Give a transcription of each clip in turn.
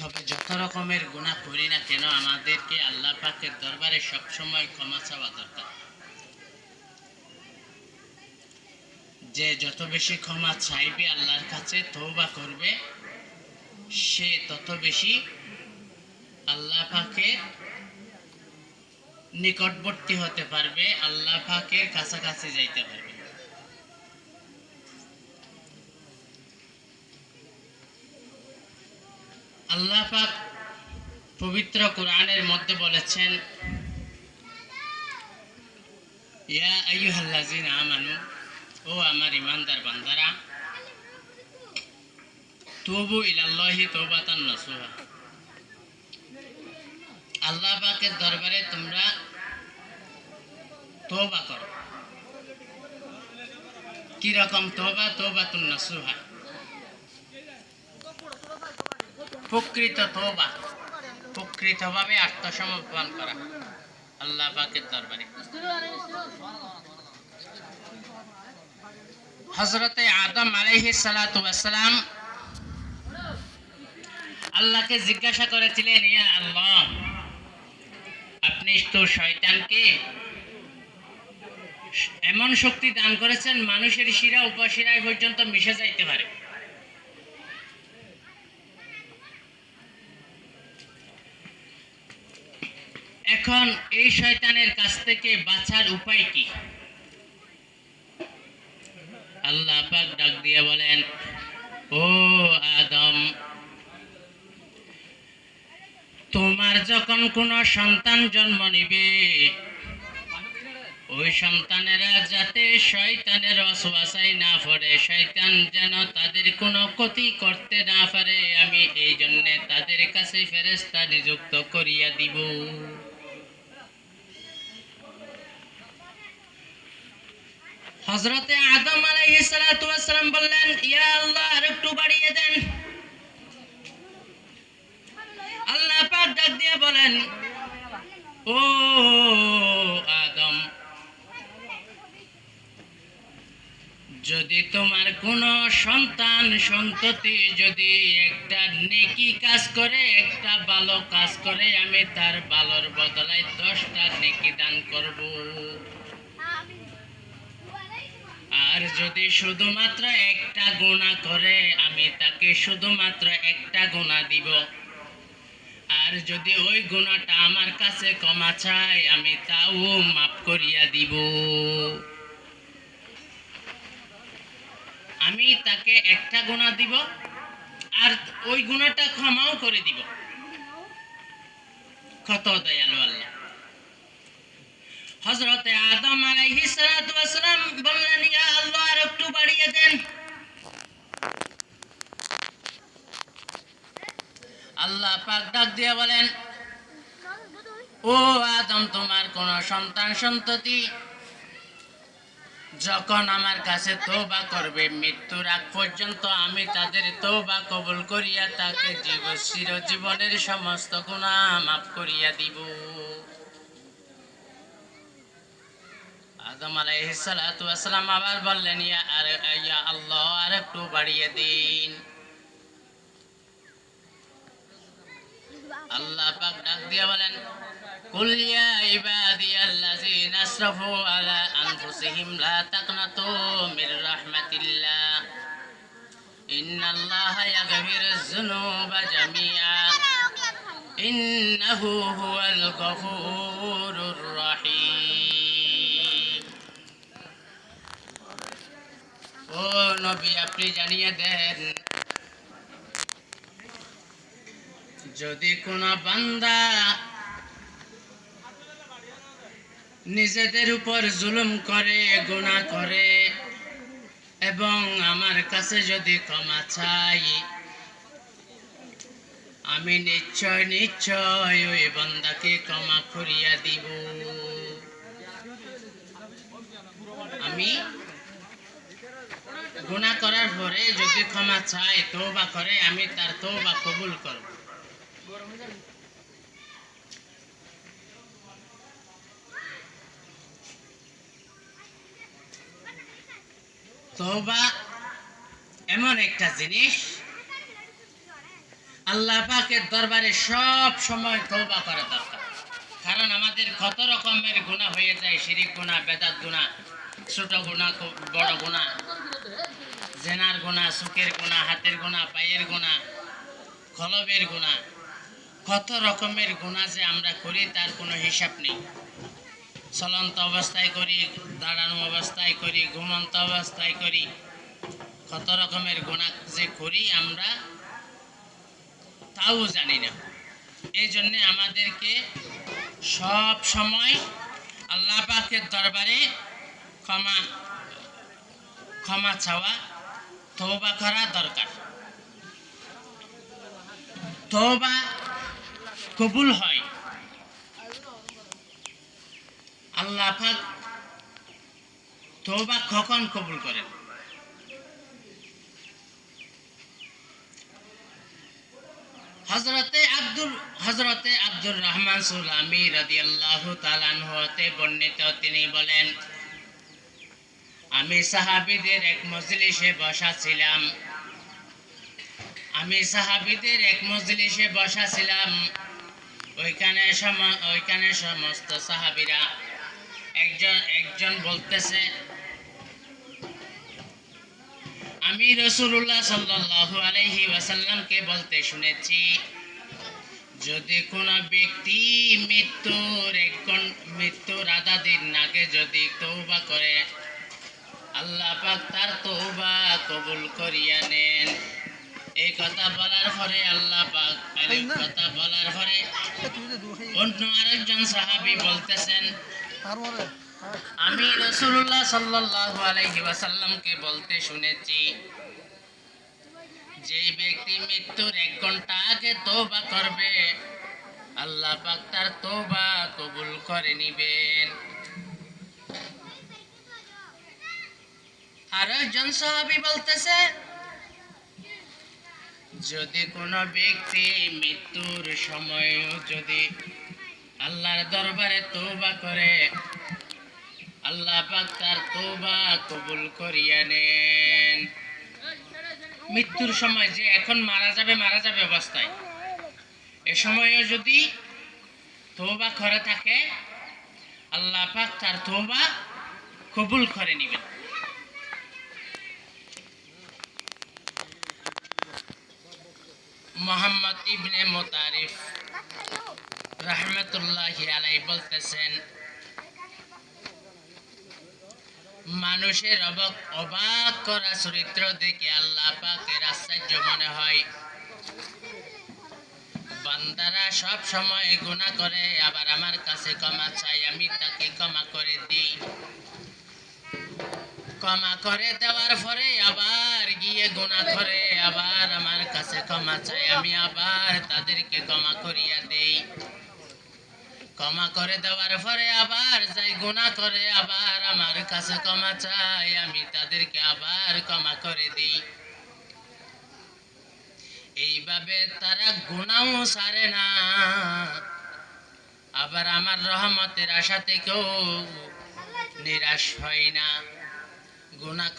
তবে যত রকমের গুনাহ করি না কেন আমাদেরকে আল্লাহ পাকের দরবারে সবসময় ক্ষমা চাওয়া দরকার। যে যত বেশি ক্ষমা চাইবে আল্লাহর কাছে, তওবা করবে, সে তত বেশি আল্লাহ পাকের নিকটবর্তী হতে পারবে, আল্লাহ পাকের কাছাকাছি যাইতে পারবে। আল্লাহ পাক পবিত্র কোরআনের মধ্যে বলেছেন, ইয়া আইয়ুহাল্লাযিনা আমানু, ও আমার ইমানদার বান্দারা, তুবু ইলাল্লাহি তাওবাতান নাসুহা, আল্লাহ পাকের দরবারে তোমরা তওবা করো। কি রকম তওবা? তাওবাতুন নাসুহা, প্রকৃত তওবা, প্রকৃতভাবে আত্মসমর্পণ করা আল্লাহ পাকের দরবারে। হযরতে আদম আলাইহিস সালাতু ওয়াস সালাম আল্লাহকে জিজ্ঞাসা করেছিলেন, ইয়া আল্লাহ, আপনি তো শয়তানকে এমন শক্তি দান করেছেন মানুষের শিরা উপশিরায় পর্যন্ত মিশে যাইতে পারে। এখন এই শয়তানের কাছ থেকে বাঁচার উপায় কি? আল্লাহ পাক ডাক দিয়ে বলেন, ও আদম, তোমার যখন কোনো সন্তান জন্ম নিবে, ওই সন্তানেরা যাতে শয়তানের ওয়াসওয়াসায় না পড়ে, শয়তান যেন তাদের কোনো ক্ষতি করতে না পারে, আমি এই জন্য তাদের কাছে ফেরেশতা নিযুক্ত করিয়া দিব। হযরতে আদম আলাইহিস সালাতু ওয়াস সালাম বললেন, ইয়া আল্লাহ, আর একটু বাড়িয়ে দেন। আল্লাহ পাক ডাক দিয়ে বলেন, ও আদম, যদি তোমার কোনো সন্তান সন্ততি যদি একটা নেকি কাজ করে, একটা ভালো কাজ করে, আমি তার ভালোর বদলায় 10টা নেকি দান করব। আর যদি শুধুমাত্র একটা গুনাহ করে, আমি তাকে শুধুমাত্র একটা গুনাহ দিব। আর যদি ওই গুনাহটা আমার কাছে ক্ষমা চায়, আমি তাও মাফ করিয়া দিব। আমি তাকে একটা গুনাহ দিব আর ওই গুনাহটা ক্ষমাও করে দিব। কত দয়ালু আল্লাহ। হযরতে আদম আলাইহিস সালাতু ওয়াস সালাম বললেন, ইয়া আল্লাহ, আর একটু বাড়িয়ে দেন। আল্লাহ পাক ডাক দিয়ে বলেন, ও আদম, তোমার কোন সন্তান সন্ততি যখন আমার কাছে তওবা করবে, মৃত্যুর আগ পর্যন্ত আমি তাদের তওবা কবুল করিয়া তাকে চিরজীবনের সমস্ত গুনাহ মাফ করিয়া দিব। আদম আলাইহিস সালাতু ওয়াস সালাম আবার বললেন, ইয়া আল্লাহ, আর একটু বাড়িয়ে দিন। আল্লাহ পাক ডাক দিয়ে বলেন, কুল ইয়া ইবাদিয়াল্লাযিনা আসরাফু আলা আনফুসিহিম লা তাকনাতু মির রাহমাতিল্লাহ ইন্নাল্লাহা ইয়াগফিরুয যুনুবা জামিআ ইন্নাহু হুয়াল গফুরুর রহিম। ও নবী, আপনি জানিয়ে দেন, যদি কোন বান্দা নিজেদের উপর জুলুম করে, গুনাহ করে এবং আমার কাছে যদি ক্ষমা চাই, আমি নিশ্চয় নিশ্চয় ওই বান্দাকে ক্ষমা করিয়া দিব। আমি গুনাহ করার পরে যদি ক্ষমা চাই, তওবা করে, আমি তার তওবা কবুল করব। তওবা এমন একটা জিনিস আল্লাহ পাকের দরবারে সব সময় তওবা করা দরকার। কারণ আমাদের কত রকমের গুনাহ হয়ে যায়, শিরিক গুনাহ, বেদাত গুনাহ, ছোট গুনাহ, বড় গুনাহ, জেনার গুনাহ, চোখের গুনাহ, হাতের গুনাহ, পায়ের গুনাহ, কলবের গুনাহ, কত রকমের গুনাহ যে আমরা করি তার কোনো হিসাব নেই। চলন্ত অবস্থায় করি, দাঁড়ানো অবস্থায় করি, ঘুমন্ত অবস্থায় করি, কত রকমের গুনাহ যে করি আমরা তাও জানি না। এই জন্যে আমাদেরকে সব সময় আল্লাহ পাকের দরবারে ক্ষমা ক্ষমা চাওয়া, তওবা করা দরকার। তওবা কবুল হয়, আল্লাহ পাক তওবা কখন কবুল করেন? হযরতে আব্দুর রহমান সুলামি রাদিয়াল্লাহু তাআলা আনহু হতে বর্ণিত, তিনি বলেন, আমি সাহাবীদের এক মজলিসে বসা ছিলাম। ওইখানে সমস্ত সাহাবীরা একজন একজন বলতেছে, আমি রাসূলুল্লাহ সাল্লাল্লাহু আলাইহি ওয়াসাল্লামকে বলতে শুনেছি, যদি কোনো ব্যক্তি মৃত্যুর আধা দিন আগে যদি তওবা করে, আল্লাহ পাক তার তওবা কবুল করিয়া নেন। এই কথা বলার পরে অন্য আরেকজন সাহাবী বলতেছেন, আমি রাসূলুল্লাহ সাল্লাল্লাহু আলাইহি ওয়াসাল্লামকে বলতে শুনেছি, যে ব্যক্তি মৃত্যুর 1 ঘন্টা আগে তওবা করবে, আল্লাহ পাক তার তওবা কবুল করে নিবেন। আর একজন সাহাবী বলতেছে, যদি কোনো ব্যক্তি মৃত্যুর সময়ও যদি আল্লাহর দরবারে তওবা করে, আল্লাহ পাক তার তওবা কবুল করিয়া নেন। মৃত্যুর সময় যে এখন মারা যাবে অবস্থায়, এ সময়ও যদি তওবা করে থাকে, আল্লাহ পাক তার তওবা কবুল করে নেবেন। মুহাম্মদ ইবনে মুতারিফ রাহমাতুল্লাহি আলাইহি বলতেছেন, মানুষের অবাক করা চরিত্র দেখে আল্লাহ পাকের আশ্চর্য মনে হয়। বান্দারা সব সময় গুনাহ করে, আবার আমার কাছে ক্ষমা চাই, আমি তাকে ক্ষমা করে দিই। ক্ষমা করে দেওয়ার পরে আবার গিয়ে গুনাহ করে, আবার আমার কাছে ক্ষমা চাই, আমি আবার তাদেরকে ক্ষমা করিয়া দেই। ক্ষমা করে দেওয়ার পরে আবার যাই গুনাহ করে, আবার আমার কাছে ক্ষমা চাই, আমি তাদেরকে আবার ক্ষমা করে দিই। এইভাবে তারা গুনাহও ছাড়ে না, আবার আমার রহমতের আশা থেকেও নিরাশ হয় না। গুনাহ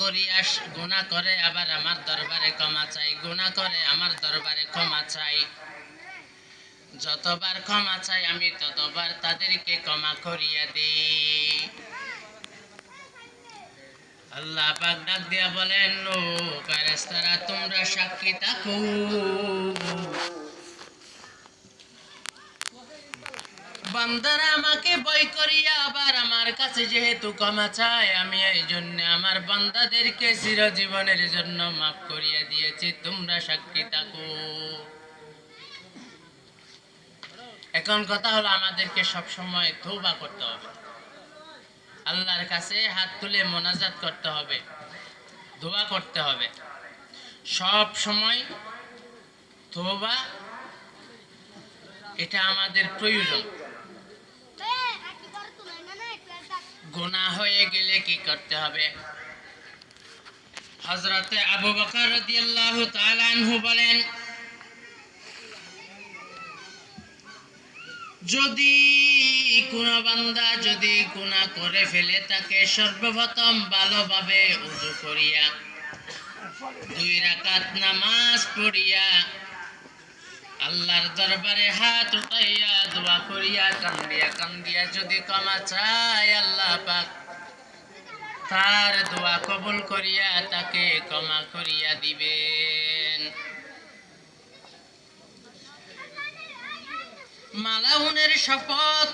করে আবার আমার দরবারে ক্ষমা চাই, গুনাহ করে আমার দরবারে ক্ষমা চাই। যতবার ক্ষমা চাই আমি ততবার তাদেরকে ক্ষমা করিয়া দিই। আল্লাহ পাক ডাক দিয়া বলেন, ও ফেরেশতারা, তোমরা সাক্ষী থাকো, বান্দারা আমাকে ভয় করিয়া আবার আমার কাছে যেহেতু ক্ষমা চায়, আমি এই জন্য আমার বান্দাদেরকে চিরজীবনের জন্য মাফ করিয়া দিয়েছি, তোমরা সাক্ষী থাকো। এখন কথা হলো, আমাদেরকে সব সময় তওবা করতে হবে, আল্লাহর কাছে হাত তুলে মোনাজাত করতে হবে, দোয়া করতে হবে। সব সময় তওবা, এটা আমাদের প্রয়োজন। গুনাহ হয়ে গেলে কি করতে হবে? হযরতে আবু বকর রাদিয়াল্লাহু তাআলা আনহু বলেন, যদি কোনো বান্দা যদি গুনাহ করে ফেলে, তাকে সর্বপ্রথম ভালোভাবে ওযু করিয়া 2 রাকাত নামাজ পড়িয়া আল্লাহর দরবারে হাত উঠাইয়া দোয়া করিয়া কান্দিয়া কান্দিয়া যদি ক্ষমা চায়, আল্লাহ পাক তার দোয়া কবুল করিয়া তাকে ক্ষমা করিয়া দিবেন। মালাউনের শপথ,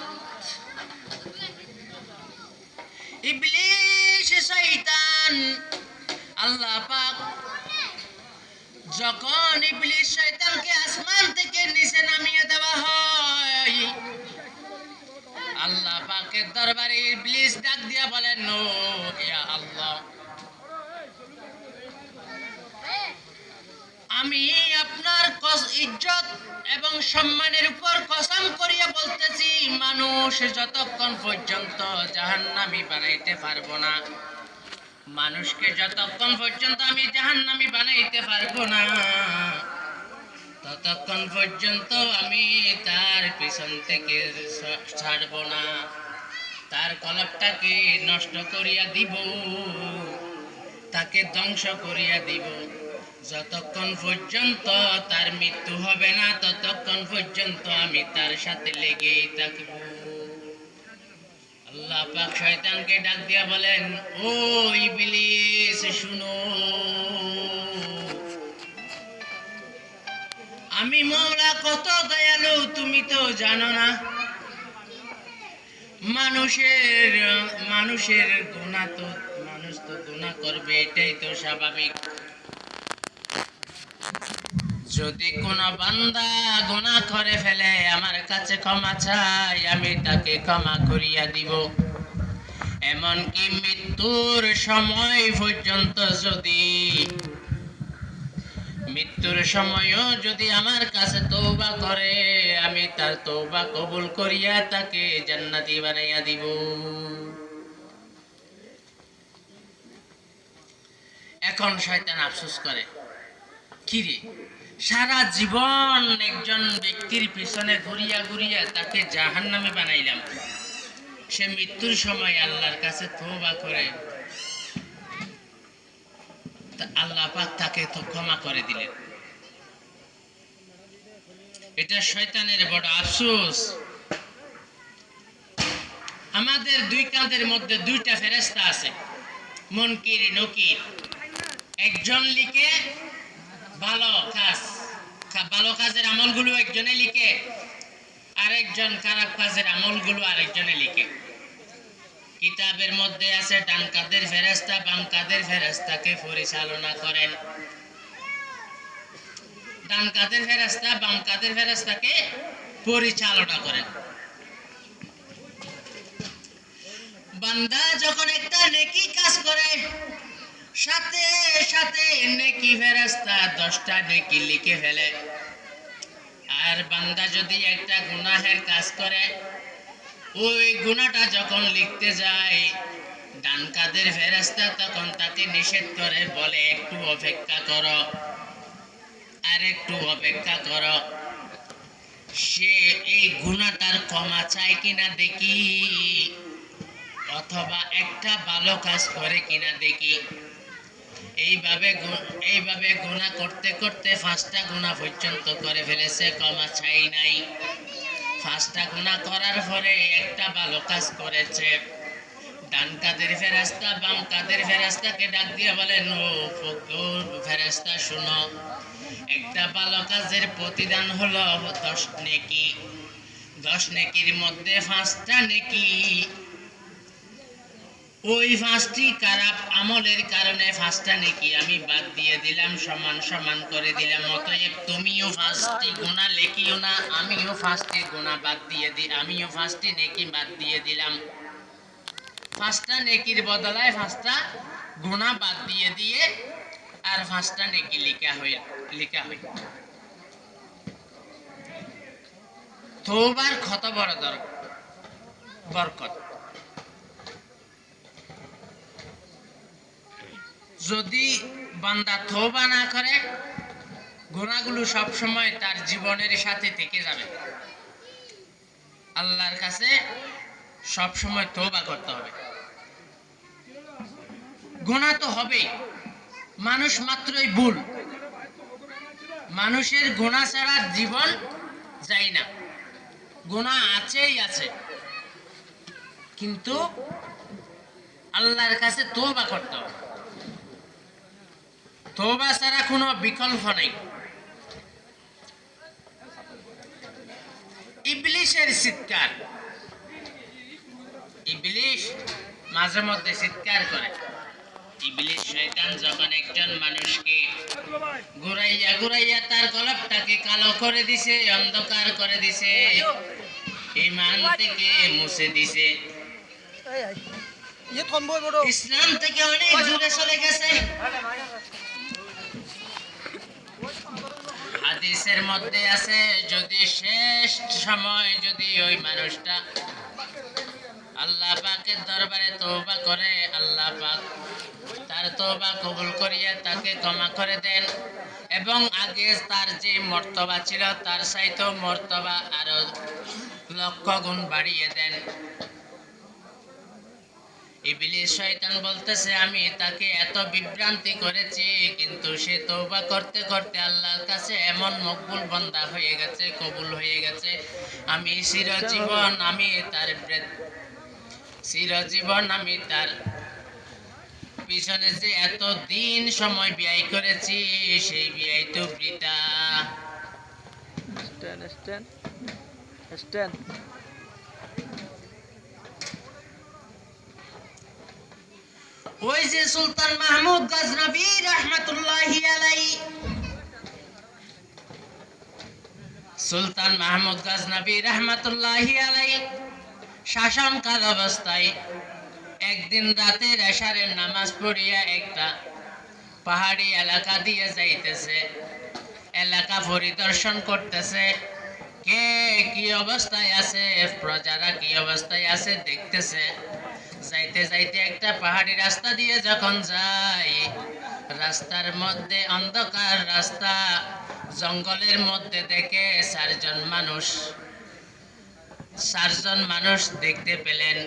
ইবলিস শয়তান, আল্লাহ পাক যখন ইবলিস শয়তানকে আসমান থেকে নিচে নামিয়ে দেওয়া হয়, আল্লাহ পাকের দরবারে ইবলিস ডাক দিয়া বলেন, ও ইয়া আল্লাহ, আমি আপনার ইজ্জত এবং সম্মানের উপর কসম করিয়া বলতেছি, মানুষ যতক্ষণ পর্যন্ত জাহান্নামী বানাইতে পারবো না, মানুষকে যতক্ষণ পর্যন্ত আমি জাহান্নামী বানাইতে পারবো না, ততক্ষণ পর্যন্ত আমি তার পিছন থেকে ছাড়বো না, তার কলবটাকে নষ্ট করিয়া দিব, তাকে ধ্বংস করিয়া দিব। যতক্ষণ পর্যন্ত তার মৃত্যু হবে না, ততক্ষণ পর্যন্ত আমি তার সাথে লেগেই থাকব। আল্লাহ পাক শয়তানকে ডাক দিয়া বলেন, ও ইবলিস শুনো, আমি মওলা কত দয়ালু তুমি তো জানো না। মানুষের গুনাহ তো, মানুষ তো গুনাহ করবে, এটাই তো স্বাভাবিক। যদি কোন বান্দা গুনাহ করে ফেলে আমার কাছে ক্ষমা চায়, আমি তাকে ক্ষমা করিয়া দিব। এমনকি মৃত্যুর সময় পর্যন্ত মৃত্যুর সময়ও যদি আমার কাছে তওবা করে, আমি তার তওবা কবুল করিয়া তাকে জান্নাতি বানাইয়া দিব। এখন শয়তান আফসোস করে, কিরে, সারা জীবন একজন ব্যক্তির পিছনে ঘুরিয়া ঘুরিয়া তাকে জাহান্নামী বানাইলাম, সে মৃত্যুর সময় আল্লাহর কাছে তওবা করে, আল্লাহ পাক তাকে তো ক্ষমা করে দিলেন। এটা শয়তানের বড় আফসোস। আমাদের দুই কাঁধের মধ্যে দুইটা ফেরেশতা আছে, মুনকির নকির। একজন লিখে ভালো কাজ, ভালো কাজের আমলগুলো একজনে লিখে, আরেকজন খারাপ কাজের আমলগুলো আরেকজনে লিখে। কিতাবের মধ্যে আছে ডান কাঁধের ফেরেশতা বাম কাঁধের ফেরেশতাকে পরিচালনা করেন, ডান কাঁধের ফেরেশতা বাম কাঁধের ফেরেশতাকে পরিচালনা করেন। বান্দা যখন একটা নেকি কাজ করে, সাথে সাথে নেকি ফেরেশতা 10টা নেকি লিখে ফেলে। আর বান্দা যদি একটা গুনাহের কাজ করে, ওই গুনাহটা যখন লিখতে যায়, ডান কাঁধের ফেরেশতা তখন তাকে নিষেধ করে, বলে একটু অপেক্ষা করো, আর একটু অপেক্ষা করো, সে এই গুনাহটার ক্ষমা চায় কিনা দেখি, অথবা একটা ভালো কাজ করে কিনা দেখি। এইভাবে গুনাহ করতে করতে 5টা গুনাহ পর্যন্ত করে ফেলেছে, ক্ষমা চাই নাই। 5টা গুনাহ করার পরে একটা ভালো কাজ করেছে। ডান কাঁধের ফেরেশতা বাম কাঁধের ফেরেশতাকে ডাক দিয়ে বলেন, ও ফেরেশতা শুনো, একটা ভালো কাজের প্রতিদান হলো 10 নেকি। 10 নেকির মধ্যে 5টা নেকি, ওই 5টি খারাপ আমলের কারণে 5টা নেকি আমি বাদ দিয়ে দিলাম, সমান সমান করে দিলাম। অতএব তুমিও 5টি গুনাহ লিখিও না, আমিও 5টি গুনাহ বাদ দিয়ে দিই, আমিও 5টি নেকি বাদ দিয়ে দিলাম। 5টা নেকির বদলায় 5টা গুনাহ বাদ দিয়ে দিয়ে আর 5টা নেকি লেখা হই। তওবার কত বড় বরকত। যদি বান্দা তওবা না করে, গুনাহগুলো সব সময় তার জীবনের সাথে থেকে যাবে। আল্লাহর কাছে সব সময় তওবা করতে হবে। গুনাহ তো হবেই, মানুষ মাত্রই ভুল। মানুষের গুনাহ ছাড়া জীবন যায় না, গুনাহ আছেই আছে, কিন্তু আল্লাহর কাছে তওবা করতে হবে। তওবা ছাড়া কোনো বিকল্প নাই। ইবলিশের চিৎকার, ইবলিশ মাঝে মধ্যে চিৎকার করে। ইবলিশ শয়তান যখন একজন মানুষকে ঘুরাইয়া ঘুরাইয়া তার কলবটাকে কালো করে দিছে, অন্ধকার করে দিছে, ঈমান থেকে মুছে দিছে, ইসলাম থেকে অনেক দূরে চলে গেছে। হাদিসের মধ্যে আছে, যদি শেষ সময় যদি ওই মানুষটা আল্লাহ পাকের দরবারে তওবা করে, আল্লাহ পাক তার তওবা কবুল করিয়া তাকে ক্ষমা করে দেন এবং আগে তার যে মর্তবা ছিল তার চাইতেও মর্তবা আরো লক্ষ গুণ বাড়িয়ে দেন। ইবলিশ শয়তান বলতেছে, আমি তাকে এত বিভ্রান্তি করেছি, কিন্তু সে তওবা করতে করতে আল্লাহর কাছে এমন মকবুল বান্দা হয়ে গেছে, কবুল হয়ে গেছে, আমি চিরজীবন আমি তার পিছনে যে এত দিন সময় ব্যয় করেছি, সেই ব্যয় তো বৃথা। ওই যে সুলতান মাহমুদ গজনবী রহমাতুল্লাহি আলাইহি, সুলতান মাহমুদ গজনবী রহমাতুল্লাহি আলাইহি শাসনকাল অবস্থায় একদিন রাতের এশারের নামাজ পড়িয়া একটা পাহাড়ি এলাকা দিয়ে যাইতেছে, এলাকা পরিদর্শন করতেছে, কে কি অবস্থায় আছে, প্রজারা কি অবস্থায় আছে দেখতেছে। যাইতে যাইতে একটা পাহাড়ি রাস্তা দিয়ে যখন যায়, রাস্তার মধ্যে অন্ধকার রাস্তা, জঙ্গলের মধ্যে দেখে চারজন মানুষ দেখতে পেলেন।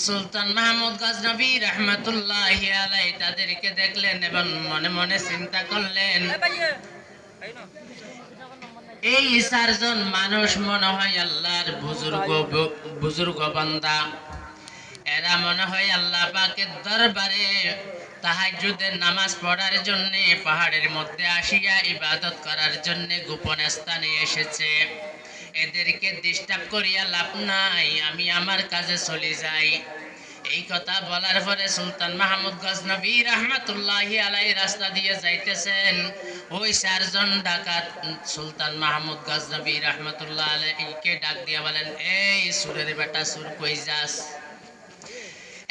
সুলতান মাহমুদ গজনবী রহমাতুল্লাহি আলাইহি তাদেরকে দেখলেন এবং মনে মনে চিন্তা করলেন, এই চারজন মানুষ মনে হয় আল্লাহর বুজুর্গ বান্দা, এরা মনে হয় আল্লাহ পাকের দরবারে তাহাজ্জুদের নামাজ পড়ার জন্য পাহাড়ের মধ্যে আসিয়া ইবাদত করার জন্য গোপন স্থানে এসেছে। এদেরকে ডিস্টার্ব করিয়া লাভ নাই, আমি আমার কাজে চলে যাই। এই কথা বলার পরে সুলতান মাহমুদ গজনবী রহমাতুল্লাহি আলাইহি রাস্তা দিয়ে যাইতেছেন। ওই চারজন ডাকাত সুলতান মাহমুদ গজনবী রহমাতুল্লাহ আলাইহিকে ডাক দিয়া বলেন, এই সুরের বেটা, সুর কই যাস?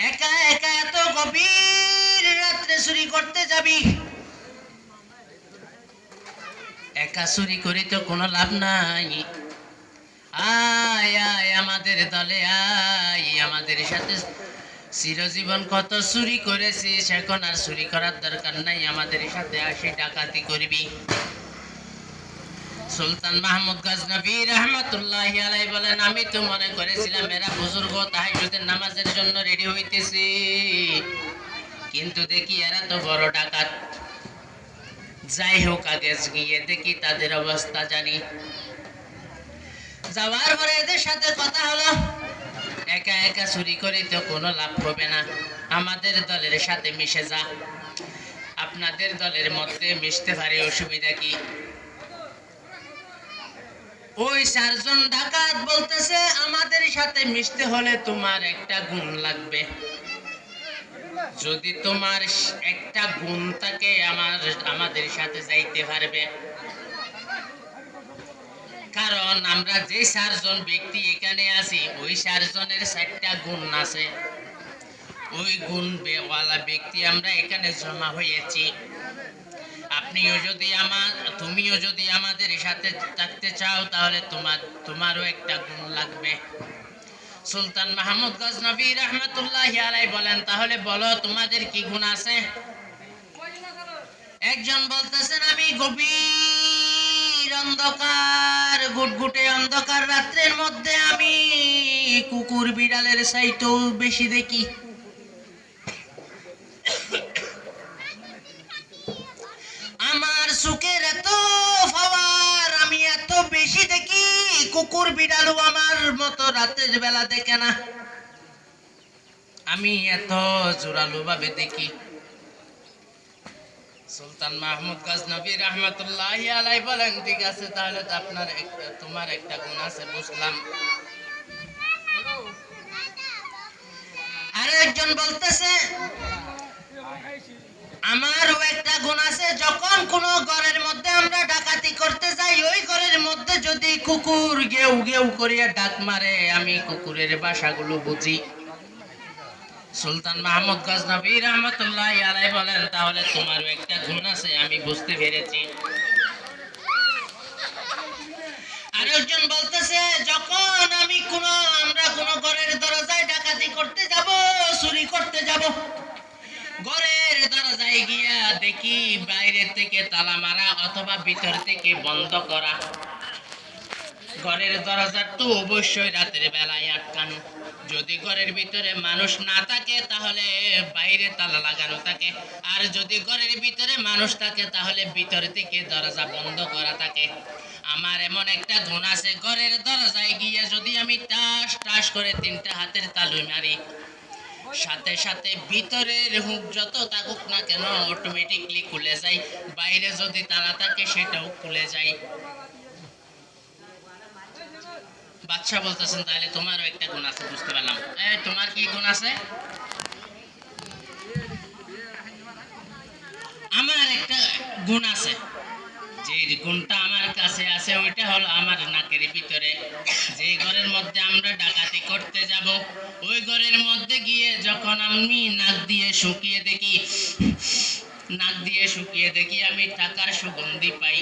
একা একা এত গভীর রাত্রে চুরি করতে যাবি? একা চুরি করি তো কোনো লাভ নাই, আয় আয় আমাদের দলে আয়, আমাদের সাথে চিরজীবন কত চুরি করেছিস, এখন আর চুরি করার দরকার নাই, আমাদের সাথে আসি ডাকাতি করবি। সুলতান মাহমুদ গজনবী রহমাতুল্লাহি আলাইহি বলেন, আমি তো মনে করেছিলাম এরা বুজুর্গ তাহাজ্জুদের নামাজের জন্য রেডি হইতেছি, কিন্তু দেখি এরা তো বড় ডাকাত। যাই হোক, আগে গিয়ে দেখি তাদের অবস্থা জানি। যাওয়ার পরে এদের সাথে কথা হলো, একা একা চুরি করে তো কোনো লাভ হবে না, আমাদের দলের সাথে মিশে যা, আপনাদের দলের মধ্যে মিশতে পারে, অসুবিধা কি? ওই চারজন ডাকাত বলতেছে, আমাদের সাথে মিশতে হলে তোমার একটা গুণ লাগবে, যদি তোমার একটা গুণ থাকে আমাদের সাথে যাইতে পারবে। কারণ আমরা যে চারজন ব্যক্তি এখানে আছি, ওই চারজনের 4টা গুণ আছে, ওই গুণ ওয়ালা ব্যক্তি আমরা এখানে জমা হয়েছি। তুমিও যদি আমাদের সাথে থাকতে চাও, তাহলে তোমারও একটা গুণ লাগবে। সুলতান মাহমুদ গজনবী রহমাতুল্লাহি আলাইহি বলেন, তাহলে বলো তোমাদের কি গুণ আছে? একজন বলতেছেন, আমি গভীর অন্ধকার, গুটগুটে অন্ধকার রাত্রের মধ্যে আমি কুকুর বিড়ালের চাইতেও বেশি দেখি। আমার চোখের কুকুর বিড়ালও আমার মতো রাতের বেলা দেখে না, আমি এত জোরালো ভাবে দেখি। সুলতান মাহমুদ গজনবী রহমতুল্লাহি আলাইহি বলেন, ঠিক আছে তাহলে তো তোমার একটা গুণ আছে, বুঝলাম। আর একজন বলতেছে আমারও একটা গুণ আছে, যখন কোন ঘরের মধ্যে আমরা ডাকাতি করতে যাই, ওই ঘরের মধ্যে যদি কুকুর গেউ গেউ করিয়া ডাক মারে, আমি কুকুরের ভাষাগুলো বুঝি। সুলতান মাহমুদ গজনবী রহমতুল্লাহি আলাইহি বলেন, তাহলে তোমারও একটা গুণ আছে, আমি বুঝতে পেরেছি। আরেকজন বলতেছে যখন আমরা কোন ঘরের দরজায় ডাকাতি করতে যাব, চুরি করতে যাব, ঘরের দরজায় গিয়া দেখি বাইরে থেকে তালা মারা অথবা ভিতর থেকে বন্ধ করা, ঘরের দরজা তো অবশ্যই রাতের বেলায় আটকানো, যদি ঘরের ভিতরে মানুষ না থাকে তাহলে বাইরে তালা লাগানো থাকে, আর যদি ঘরের ভিতরে মানুষ থাকে তাহলে ভিতর থেকে দরজা বন্ধ করা থাকে। আমার এমন একটা গুণ আছে, ঘরের দরজায় গিয়ে যদি আমি টাস টাস করে 3টা হাতের তালু মারি, সাথে সাথে ভিতরের হুক যত থাকুক না কেন অটোমেটিকলি খুলে যায়, বাইরে যদি তালা থাকে সেটাও খুলে যায়। বাদশা বলতেছেন তাহলে তোমারও একটা গুণ আছে, বুঝতে পারলাম। তোমার কি গুণ আছে? আমার একটা গুণ আছে, যে গুণটা আমার কাছে আছে ওইটা হলো আমার নাকের ভিতরে। যে ঘরের মধ্যে আমরা ডাকাতি করতে যাব, ওই ঘরের মধ্যে গিয়ে যখন আমি নাক দিয়ে শুকিয়ে দেখি আমি টাকার সুগন্ধি পাই,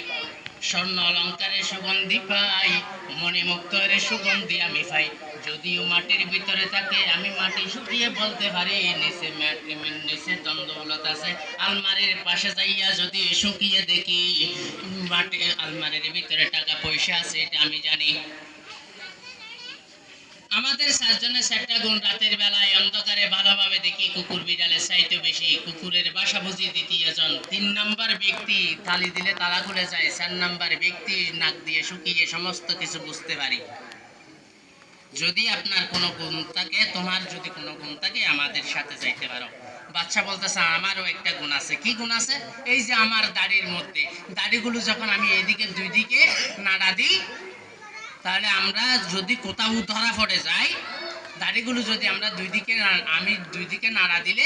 স্বর্ণ অলঙ্কারের সুগন্ধি পাই, মণিমুক্তের সুগন্ধি আমি পাই। যদিও মাটির ভিতরে থাকে, আমি মাটি শুকিয়ে বলতে পারি নিচে দ্বন্দ্বলত আছে। আলমারির পাশে যাইয়া যদি শুকিয়ে দেখি মাটি আলমারির ভিতরে টাকা পয়সা আছে, এটা আমি জানি। আমাদের 7 জনের 7টা গুণ। রাতের বেলায় অন্ধকারে ভালোভাবে দেখি, কুকুর বিড়ালের চাইতে বেশি। কুকুরের বাসা বুঝি 2য় জন। 3 নম্বর ব্যক্তি তালি দিলে তালা খুলে যায়। 4 নম্বর ব্যক্তি নাক দিয়ে শুকিয়ে সমস্ত কিছু বুঝতে পারি। যদি আপনার কোনো গুণ থাকে, তোমার যদি কোনো গুণ থাকে, আমাদের সাথে যাইতে পারো। বাচ্চা বলতেছে আমারও একটা গুণ আছে। কি গুণ আছে? এই যে আমার দাড়ির মধ্যে, দাড়িগুলো যখন আমি এদিকে 2 দিকে নাড়া দিই, তাহলে আমরা যদি কোথাও ধরা পড়ে যাই, দাড়িগুলো যদি আমরা আমি 2 দিকে নাড়া দিলে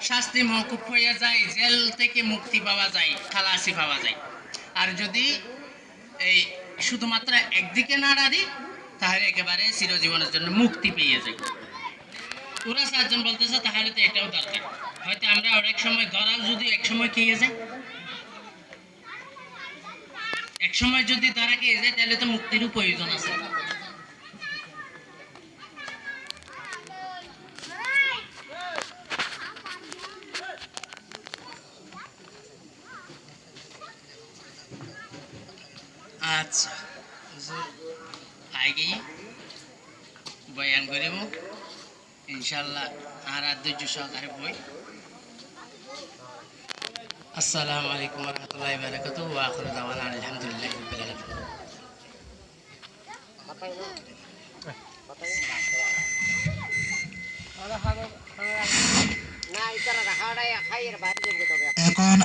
শাস্তি মওকুফ হয়ে যায়, জেল থেকে মুক্তি পাওয়া যায়, খালাসি পাওয়া যায়। আর যদি এই শুধুমাত্র একদিকে নাড়া দিই, তাহলে একেবারে চিরজীবনের জন্য মুক্তি পেয়ে যায়। ওরা 7 জন বলতেছে তাহলে তো এটাও দরকার। হয়তো আমরা অনেক সময় ধরাও যদি এক সময় খেয়ে যাই, এক সময় যদি ধরা খেয়ে যায়, তাহলে তো মুক্তিরও প্রয়োজন আছে। আচ্ছা, আগে বয়ান করিব ইনশাল্লাহ, আর ধৈর্য সহকারে বই। আসসালামু আলাইকুম ওয়া রাহমাতুল্লাহি ওয়া বারাকাতুহু, ওয়া আখিরু দাওয়ানা আলহামদুলিল্লাহি রাব্বিল আলামিন। এখন